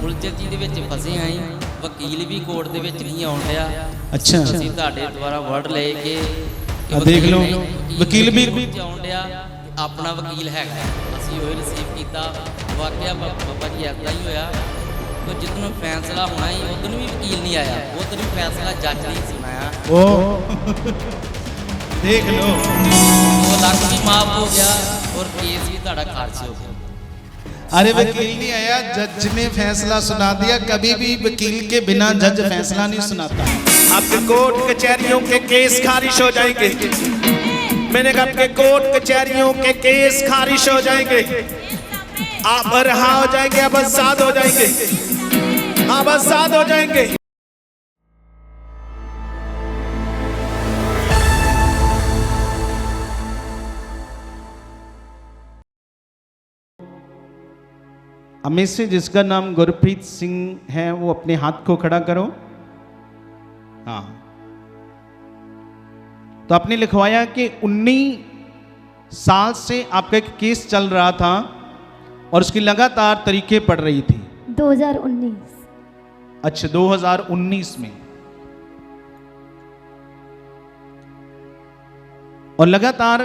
ਉਲਝਣ ਦੇ ਵਿੱਚ ਫਸੇ ਆਂ। ਵਕੀਲ ਵੀ ਕੋਰਟ ਦੇ ਵਿੱਚ ਨਹੀਂ ਆਉਣ ਡਿਆ। अच्छा ਅਸੀਂ ਤੁਹਾਡੇ ਦੁਆਰਾ ਵਰਡ ਲੈ ਕੇ देख लो वकील भी ਆਉਣ ਡਿਆ। ਆਪਣਾ ਵਕੀਲ ਹੈਗਾ, ਅਸੀਂ ਉਹ ਰਿਸੀਵ ਕੀਤਾ। ਵਾਕਿਆ ਬਾਬਾ ਜੀ ਇੱਦਾਂ ਹੀ ਹੋਇਆ। तो जितना फैसला होना ही उधर भी वकील नहीं आया, उधर भी फैसला जज नहीं सुनाया। ओ देख लो 2 लाख भी माफ हो गया और केस भी ताड़ा खारिज हो गया। अरे वकील नहीं आया, जज ने फैसला सुना दिया। कभी भी वकील के बिना जज फैसला नहीं सुनाता। आपके कोर्ट कचहरियों के केस खारिज हो जाएंगे। मैंने कहा आपके कोर्ट कचहरियों के केस खारिज हो जाएंगे। आप रहा हो जाएंगे, आप आजाद हो जाएंगे, आप आजाद हो जाएंगे। हमें से जिसका नाम गुरप्रीत सिंह है वो अपने हाथ को खड़ा करो। हाँ, तो आपने लिखवाया कि 19 साल से आपका एक केस चल रहा था और उसकी लगातार तरीके पड़ रही थी। 2019। अच्छा, 2019 में। और लगातार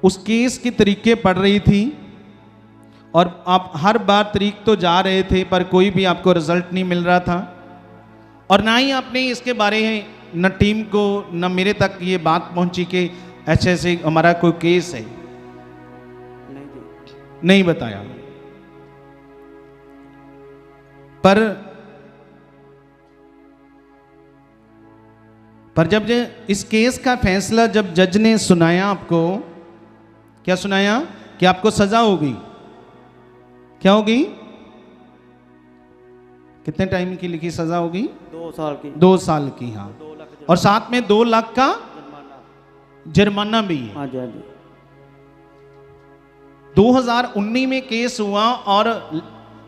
उस केस की तरीके पड़ रही थी और आप हर बार तरीक तो जा रहे थे पर कोई भी आपको रिजल्ट नहीं मिल रहा था। और ना ही आपने इसके बारे में न टीम को न मेरे तक ये बात पहुंची कि ऐसे ऐसे हमारा कोई केस है, नहीं बताया। पर जब इस केस का फैसला जब जज ने सुनाया, आपको क्या सुनाया कि आपको सजा होगी। क्या होगी? कितने टाइम की लिखी सजा होगी? 2 साल की। 2 साल की, हाँ। और साथ में 2 लाख का जुर्माना भी है। हाँ जी, हाँ जी। 2019 में केस हुआ और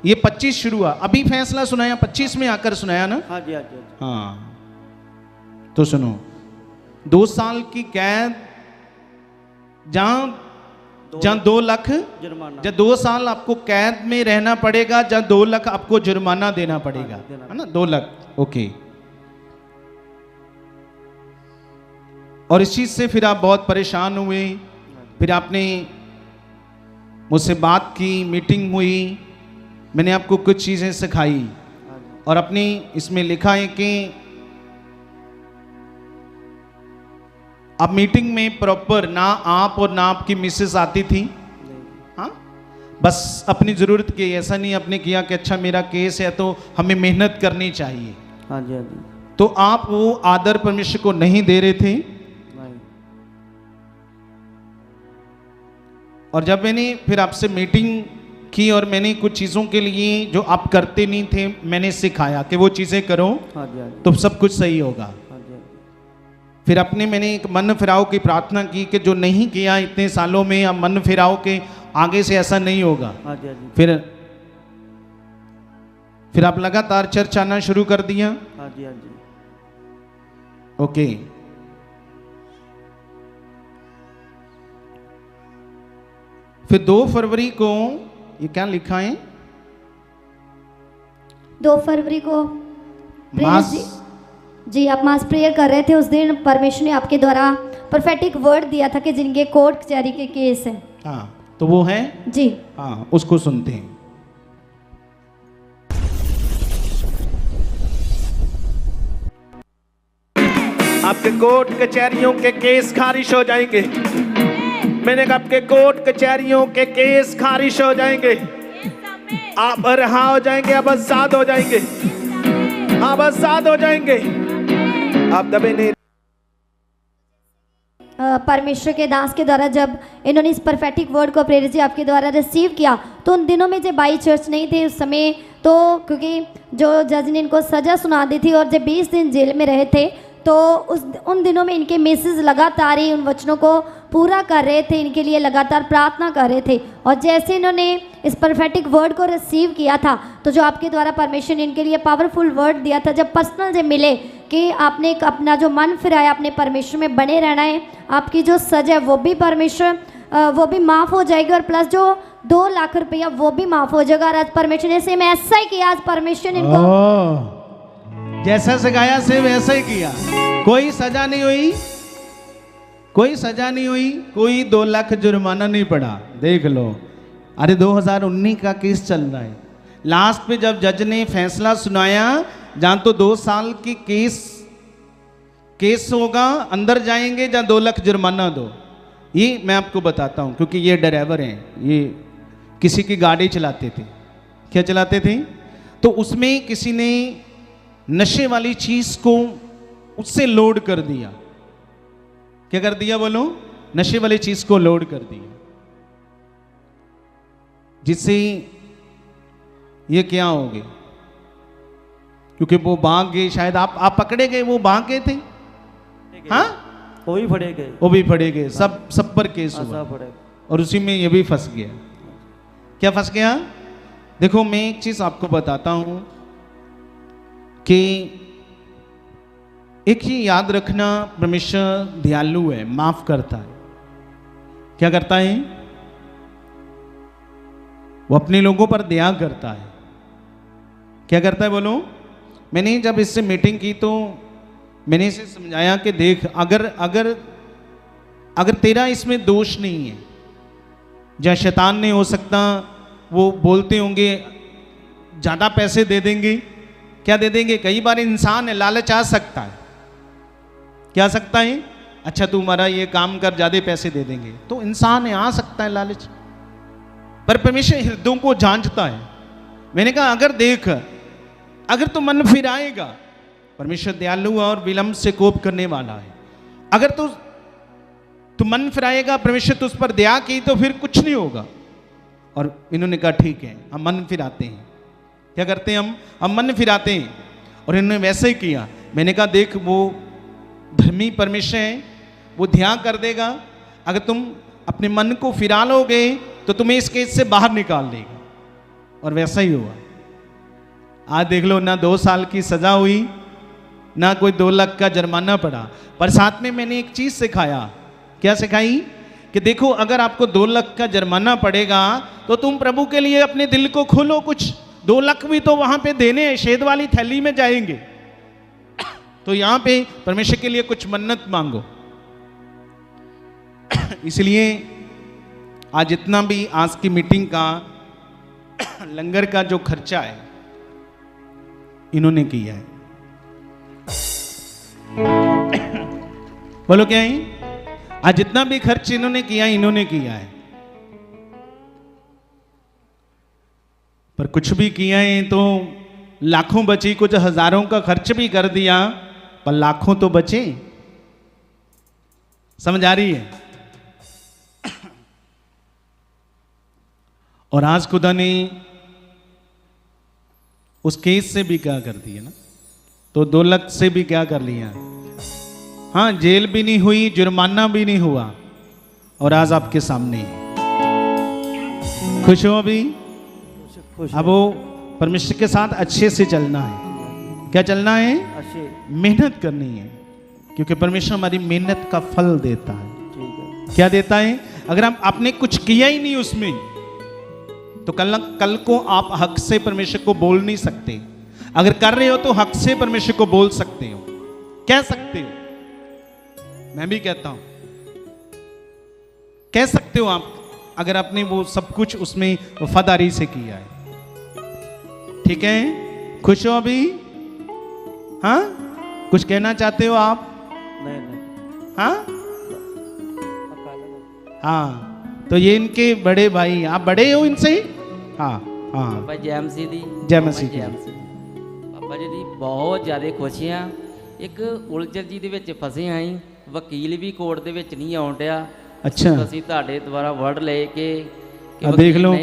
ये 25 शुरू हुआ। अभी फैसला सुनाया 25 में आकर सुनाया ना। हाँ जी, हाँ जी। हाँ, तो सुनो, 2 साल की कैद, जहां 2 लाख जुर्माना, जब 2 साल आपको कैद में रहना पड़ेगा, जहां 2 लाख आपको जुर्माना देना पड़ेगा, है ना। 2 लाख, ओके। और इस चीज से फिर आप बहुत परेशान हुए। फिर आपने मुझसे बात की, मीटिंग हुई, मैंने आपको कुछ चीज़ें सिखाई और अपनी इसमें लिखा है कि अब मीटिंग में प्रॉपर ना आप और ना आपकी मिसेस आती थी। हाँ, बस अपनी ज़रूरत की, ऐसा नहीं आपने किया कि अच्छा मेरा केस है तो हमें मेहनत करनी चाहिए। हाँ जी, हाँ जी। तो आप वो आदर परमेश्वर को नहीं दे रहे थे। और जब मैंने फिर आपसे मीटिंग की और मैंने कुछ चीज़ों के लिए जो आप करते नहीं थे मैंने सिखाया कि वो चीज़ें करो। हाँ जी, हाँ जी। तो सब कुछ सही होगा। हाँ जी, हाँ जी। फिर अपने मैंने एक मन फिराव की प्रार्थना की कि जो नहीं किया इतने सालों में, अब मन फिराव के आगे से ऐसा नहीं होगा। हाँ जी, हाँ जी। फिर आप लगातार चर्च आना शुरू कर दिया। हाँ जी, हाँ जी। ओके। फिर 2 फरवरी को ये क्या लिखा है? 2 फरवरी को मास जी आप मास प्रेयर कर रहे थे। उस दिन परमेश्वर ने आपके द्वारा प्रोफेटिक वर्ड दिया था कि जिनके कोर्ट कचहरी के केस हैं। हाँ, तो वो है जी। हाँ, उसको सुनते हैं। आपके कोर्ट कचहरियों के केस खारिज हो जाएंगे। मैंने कहा आपके कोर्ट कचहरियों के केस खारिज हो जाएंगे। आप रहा हो जाएंगे, आप आजाद हो जाएंगे, आप आजाद हो जाएंगे। आप दबे नहीं। परमेश्वर के दास के द्वारा जब इन्होंने इस परफेक्टिक वर्ड को प्रेरित जी आपके द्वारा रिसीव किया तो उन दिनों में जब बाई चर्च नहीं थे उस समय, तो क्योंकि जो जज ने इनको सज़ा सुना दी थी और जब 20 दिन जेल में रहे थे तो उन दिनों में इनके मिसेस लगातार ही उन वचनों को पूरा कर रहे थे, इनके लिए लगातार प्रार्थना कर रहे थे। और जैसे इन्होंने इस परफेक्टिक वर्ड को रिसीव किया था तो जो आपके द्वारा परमेश्वर ने इनके लिए पावरफुल वर्ड दिया था, जब पर्सनल जब मिले कि आपने एक अपना जो मन फिराया, अपने परमेश्वर में बने रहना है, आपकी जो सज़ा है वो भी परमेश्वर वो भी माफ़ हो जाएगी और प्लस जो 2 लाख रुपया वो भी माफ हो जाएगा। और आज परमेश्वर ने सेम ऐसा ही किया। आज परमेश्वर ने इनको जैसा सिखाया से वैसा ही किया। कोई सजा नहीं हुई, कोई सजा नहीं हुई, कोई 2 लाख जुर्माना नहीं पड़ा। देख लो, अरे 2019 का केस चल रहा है। लास्ट पे जब जज ने फैसला सुनाया, जहां तो 2 साल की केस होगा, अंदर जाएंगे, जहां 2 लाख जुर्माना दो। ये मैं आपको बताता हूं, क्योंकि ये ड्राइवर हैं, ये किसी की गाड़ी चलाते थे। क्या चलाते थे? तो उसमें किसी ने नशे वाली चीज को उससे लोड कर दिया। क्या कर दिया बोलो? नशे वाली चीज को लोड कर दिया, जिससे ये क्या हो गए, क्योंकि वो भाग गए। शायद आप पकड़े गए, वो भाग गए थे। हाँ, वो भी फड़े गए, वो भी फड़े गए, सब पर केस हुआ, और उसी में ये भी फंस गया। क्या फंस गया? देखो, मैं एक चीज आपको बताता हूं कि एक ही याद रखना, परमेश्वर दयालु है, माफ करता है। क्या करता है? वो अपने लोगों पर दया करता है। क्या करता है बोलो? मैंने जब इससे मीटिंग की तो मैंने इसे समझाया कि देख, अगर तेरा इसमें दोष नहीं है, जहाँ शैतान ने हो सकता वो बोलते होंगे ज़्यादा पैसे दे देंगे। क्या दे देंगे? कई बार इंसान है, लालच आ सकता है। क्या आ सकता है? अच्छा तू हमारा ये काम कर, ज़्यादा पैसे दे देंगे। तो इंसान है, आ सकता है लालच, पर परमेश्वर हृदयों को जांचता है। मैंने कहा अगर तू मन फिराएगा, परमेश्वर दयालु और विलंब से कोप करने वाला है। अगर तू मन फिराएगा, परमेश्वर तुझ पर दया की, तो फिर कुछ नहीं होगा। और इन्होंने कहा ठीक है, हम मन फिराते हैं। क्या करते हैं? हम मन फिराते हैं, और इन्होंने वैसे ही किया। मैंने कहा देख, वो धर्मी परमेश्वर है, वो ध्यान कर देगा। अगर तुम अपने मन को फिरा लोगे तो तुम्हें इस केस से बाहर निकाल देगा। और वैसा ही हुआ। आज देख लो, ना 2 साल की सजा हुई, ना कोई 2 लाख का जुर्माना पड़ा। पर साथ में मैंने एक चीज सिखाया। क्या सिखाई? कि देखो, अगर आपको 2 लाख का जुर्माना पड़ेगा तो तुम प्रभु के लिए अपने दिल को खोलो। कुछ 2 लाख भी तो वहां पे देने हैं, शेद वाली थैली में जाएंगे। तो यहां पे परमेश्वर के लिए कुछ मन्नत मांगो। इसलिए आज जितना भी आज की मीटिंग का लंगर का जो खर्चा है, इन्होंने किया है। बोलो क्या है? आज जितना भी खर्च इन्होंने किया है। पर कुछ भी किया है तो लाखों बची, कुछ हजारों का खर्च भी कर दिया, पर लाखों तो बचे। समझ आ रही है? और आज खुदा ने उस केस से भी क्या कर दिया ना, तो 2 लाख से भी क्या कर लिया। हाँ, जेल भी नहीं हुई, जुर्माना भी नहीं हुआ, और आज आपके सामने है। खुश हो अभी? अब वो परमेश्वर के साथ अच्छे से चलना है। क्या चलना है? अच्छे, मेहनत करनी है, क्योंकि परमेश्वर हमारी मेहनत का फल देता है। ठीक है। क्या देता है? अगर आपने कुछ किया ही नहीं उसमें, तो कल को आप हक से परमेश्वर को बोल नहीं सकते। अगर कर रहे हो तो हक से परमेश्वर को बोल सकते हो, कह सकते हो। मैं भी कहता हूं, कह सकते हो आप, अगर आपने वो सब कुछ उसमें वफादारी से किया है। ठीक है? खुश हो अभी? हाँ, कुछ कहना चाहते हो आप? नहीं। हाँ हाँ, तो ये इनके बड़े भाई, आप बड़े हो इनसे? हाँ हाँ। पापा जय मसीह दी। जय मसीह दी। पापा जी दी बहुत ਜ਼ਿਆਦਾ ਖੁਸ਼ੀਆਂ। ਇੱਕ ਉਲਝਣ ਜੀ ਦੇ ਵਿੱਚ ਫਸੇ ਆਂ। ਵਕੀਲ ਵੀ ਕੋਰਟ ਦੇ ਵਿੱਚ ਨਹੀਂ ਆਉਣ ਡਿਆ। ਅੱਛਾ। ਅਸੀਂ ਤੁਹਾਡੇ ਦੁਆਰਾ ਵਰਡ ਲੈ ਕੇ ਆ ਦੇਖ ਲਓ,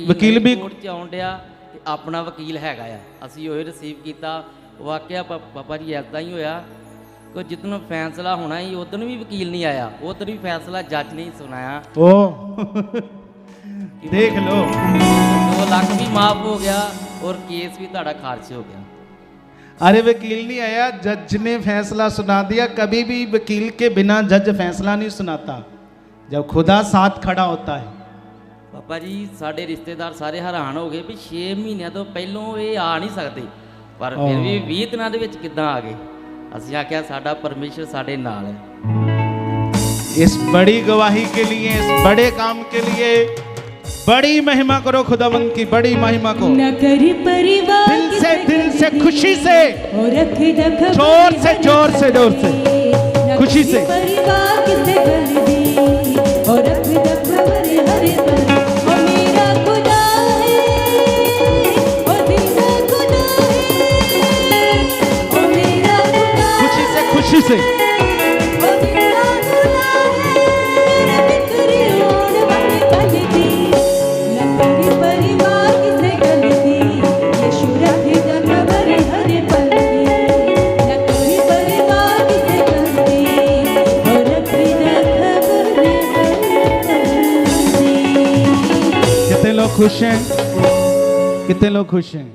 ਵਕੀਲ ਵੀ ਕੋਰਟ 'ਚ ਆਉਣ ਡਿਆ ਤੇ ਆਪਣਾ ਵਕੀਲ ਹੈਗਾ ਆ। ਅਸੀਂ ਉਹ ਰਿਸੀਵ ਕੀਤਾ। ਵਾਕਿਆ ਪਾਪਾ ਜੀ ਐਦਾਂ ਹੀ ਹੋਇਆ ਕਿ ਜਿੱਦਣ ਫੈਸਲਾ ਹੋਣਾ ਸੀ ਉਦੋਂ ਵੀ ਵਕੀਲ ਨਹੀਂ ਆਇਆ, ਉਦੋਂ ਵੀ ਫੈਸਲਾ ਜੱਜ ਨਹੀਂ ਸੁਣਾਇਆ। ओ देख लो, 2 लाख भी माफ हो गया और केस भी ਤੁਹਾਡਾ खारिज हो गया। अरे वकील नहीं आया, जज ने फैसला सुना दिया। कभी भी वकील के बिना जज फैसला नहीं सुनाता। जब खुदा साथ खड़ा होता है ਪਾਪਾ ਜੀ ਸਾਡੇ ਰਿਸ਼ਤੇਦਾਰ ਸਾਰੇ ਹੈਰਾਨ ਹੋ ਗਏ ਵੀ 6 ਮਹੀਨਿਆਂ ਤੋਂ ਪਹਿਲੋਂ ਇਹ ਆ ਨਹੀਂ ਸਕਦੇ, ਪਰ ਫਿਰ ਵੀ 20 ਦਿਨਾਂ ਦੇ ਵਿੱਚ ਕਿੱਦਾਂ ਆ ਗਏ। ਅਸੀਂ ਆਖਿਆ ਸਾਡਾ ਪਰਮੇਸ਼ਰ ਸਾਡੇ ਨਾਲ ਹੈ। इस बड़ी गवाही के लिए, इस बड़े काम के लिए बड़ी महिमा करो खुदावंत की, बड़ी महिमा को न करी परिवार दिल से खुशी से, और रख दखल जोर से जोर से जोर से खुशी से। परिवार किसे गल दी और रख दखल हरे पर ओ मेरा खुदा है, ओ मेरा खुदा है, ओ मेरा खुदा खुशी से खुशी से ओ मेरा खुदा है, मेरा बिखरे होण वाले पल दी न करी परिवार किसे गल दी यीशु रख दखल हरे पल दी न करी परिवार किसे गल दी और रख दखल हरे पल दी। कितने लोग खुश हैं? कितने लोग खुश हैं?